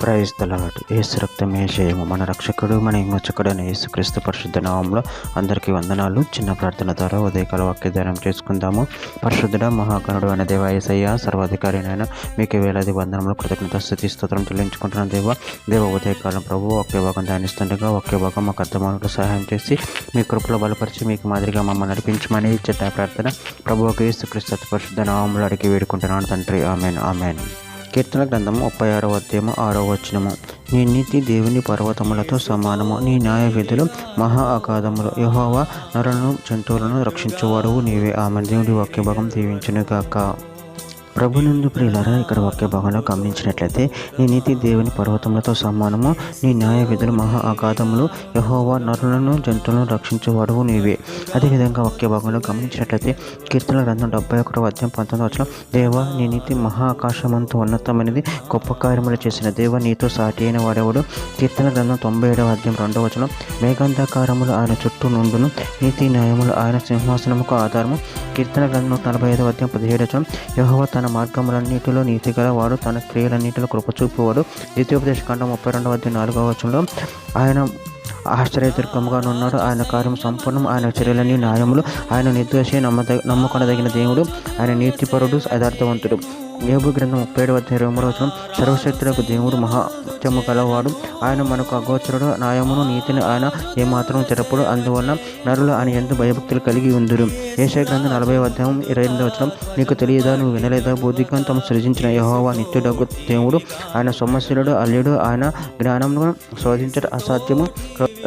Praise the lord. యేసు రక్తమే జయము. మన రక్షకుడు మన విమోచకుడైన యేసుక్రీస్తు పరిశుద్ధ నామములో అందరికీ వందనాలు. చిన్న ప్రార్థన ద్వారా ఉదయకాల వాక్యధ్యానం చేసుకుందాము. పరిశుద్ధుడ మహాగణుడు అయిన దేవ యేసయ్య, సర్వాధికారినైనా మీకు వేలాది వందనములు, కృతజ్ఞత స్తుతి స్తోత్రం చెల్లించుకుంటున్నాను. దేవ ఉదయకాలం ప్రభు వాక్య భాగం ధ్యానిస్తుండగా వాక్య భాగం మాకు అర్థమవునట్లు సహాయం చేసి మీ కృపలో బలపరిచి మీకు మాదిరిగా మమ్మల్ని నడిపించమని చిన్న ప్రార్థన ప్రభు యేసుక్రీస్తు పరిశుద్ధ నామములో అడిగి వేడుకుంటున్నాను తండ్రి. Amen amen. కీర్తన గ్రంథము 36వ అధ్యాయము 6వ వచనము. నీ నీతి దేవుని పర్వతములతో సమానము, నీ న్యాయ విధులు మహా అగాధములు. యెహోవా నరులను జంతువులను రక్షించువాడువు నీవే. ఆమె. దేవుడి వాక్య భాగం దీవించును గాక. ప్రభునందు ప్రియులారా, ఇక్కడ వాక్య భాగంలో గమనించినట్లయితే నీ నీతి దేవుని పర్వతములతో సమానము, నీ న్యాయ విధులు మహా అగాధములు. యెహోవా నరులను జంతువులను రక్షించేవాడువు నీవే. అదేవిధంగా వాక్య భాగంలో గమనించినట్లయితే కీర్తన గ్రంథం 71వ అధ్యాయం 19వ వచనం. దేవా, నీ నీతి మహా ఆకాశమంత ఉన్నతమైనది, గొప్ప కార్యములు చేసిన దేవ నీతో సాటి అయిన వాడెవడు. కీర్తన గ్రంథం 97వ అధ్యాయం 2వ వచనం. మేఘాంధకారములు ఆయన చుట్టూ నుండును, నీతి న్యాయములు ఆయన సింహాసనముకు ఆధారము. కీర్తన గ్రంథం 45వ అధ్యాయం 17వ వచనం. యెహోవా తన మార్గములన్నిటిలో నీతి గలవాడు, తన క్రియలన్నిటిలో కృపచూపువాడు. ద్వితీయోపదేశకాండం 32వ అధ్యాయం 4వ వచనంలో ఆయన ఆశ్చర్యదుర్గముగా ఉన్నాడు, ఆయన కార్యం సంపూర్ణం, ఆయన చర్యలన్నీ న్యాయములు, ఆయన నిర్దోషి, నమ్మకొనదగిన దేవుడు, ఆయన నీతిపరుడు, యథార్థవంతుడు. యోబు గ్రంథం 37వ అధ్యాయం 23వ వచనం. సర్వశక్తులకు దేవుడు మహాత్యము గలవాడు, ఆయన మనకు అగోచరుడు, న్యాయమును నీతిని ఆయన ఏమాత్రం తెరపడు, అందువలన నరులు ఆయన యందు భయభక్తులు కలిగి ఉందురు. యెషయా గ్రంథం 40వ అధ్యాయం 28వ వచనం. నీకు తెలియదా, నువ్వు వినలేదా, బుద్ధిగా తమ సృజించిన యెహోవా నిత్యుడగు దేవుడు, ఆయన సొమ్మశీలుడు, అల్లుడు, ఆయన జ్ఞానమును శోధించడం అసాధ్యము.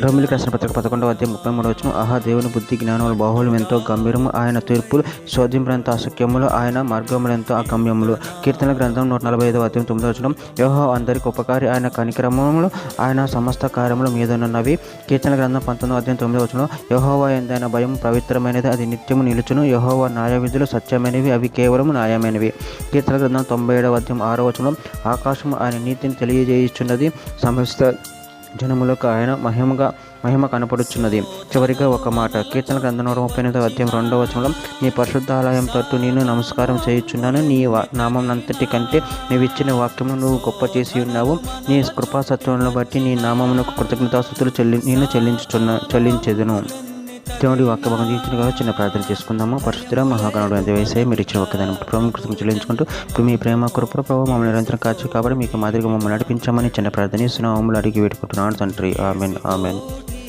రోమిలికి రాసిన పత్రిక 11వ అధ్యాయం 33వ వచనం. ఆహా, దేవుని బుద్ధి జ్ఞానములు బాహుళ్యం ఎంతో గంభీరము, ఆయన తీర్పులు శోధింపులంత అసఖ్యములు, ఆయన మార్గములెంతో అగమ్యములు. కీర్తన గ్రంథం 145వ అధ్యాయం 9వ వచనం. యెహోవా అందరికి ఉపకారి, ఆయన కనికరములు ఆయన సమస్త కార్యముల మీదనున్నవి. కీర్తన గ్రంథం 19వ అధ్యాయం 9వ వచనం. యెహోవా యందైన భయం పవిత్రమైనది, అది నిత్యము నిలుచును. యెహోవా న్యాయ విధులు సత్యమైనవి, అవి కేవలం న్యాయమైనవి. కీర్తన గ్రంథం 97వ అధ్యాయం 6వ వచనం. ఆకాశము ఆయన నీతిని తెలియజేయుచున్నది, సమస్త జనములకు ఆయన మహిమ కనపడుచున్నది. చివరిగా ఒక మాట. కీర్తన గ్రంథం 138వ అధ్యాయం 2వ వచనంలో. నీ పరిశుద్ధాలయం తట్టు నేను నమస్కారం చేయుచున్నాను, నీ నామం అంతటి కంటే నీవిచ్చిన వాక్యమును నువ్వు గొప్ప చేసి ఉన్నావు. నీ కృపాసత్వములను బట్టి నీ నామమునకు కృతజ్ఞతాస్తుతులు నేను చెల్లించెదను. దేవుడి వాక్య భాగం తీర్చుగా చిన్న ప్రార్థన చేసుకుందాము. పరిశుద్ధ మహాగణుడు అంతే యేసయ్య, మీరు ఇచ్చిన వాక్యదానం ప్రభు కృతజ్ఞతలు చెల్లించుకుంటూ ఇప్పుడు మీ ప్రేమ కృప ప్రభావ మమ్మల్ని నిరంతరం కాచి కాబట్టి మీకు మాదిరిగా మమ్మల్ని నడిపించామని చిన్న ప్రార్థన చేస్తున్నాము. అడిగి వేడుకుంటున్నాను తండ్రి. Amen amen.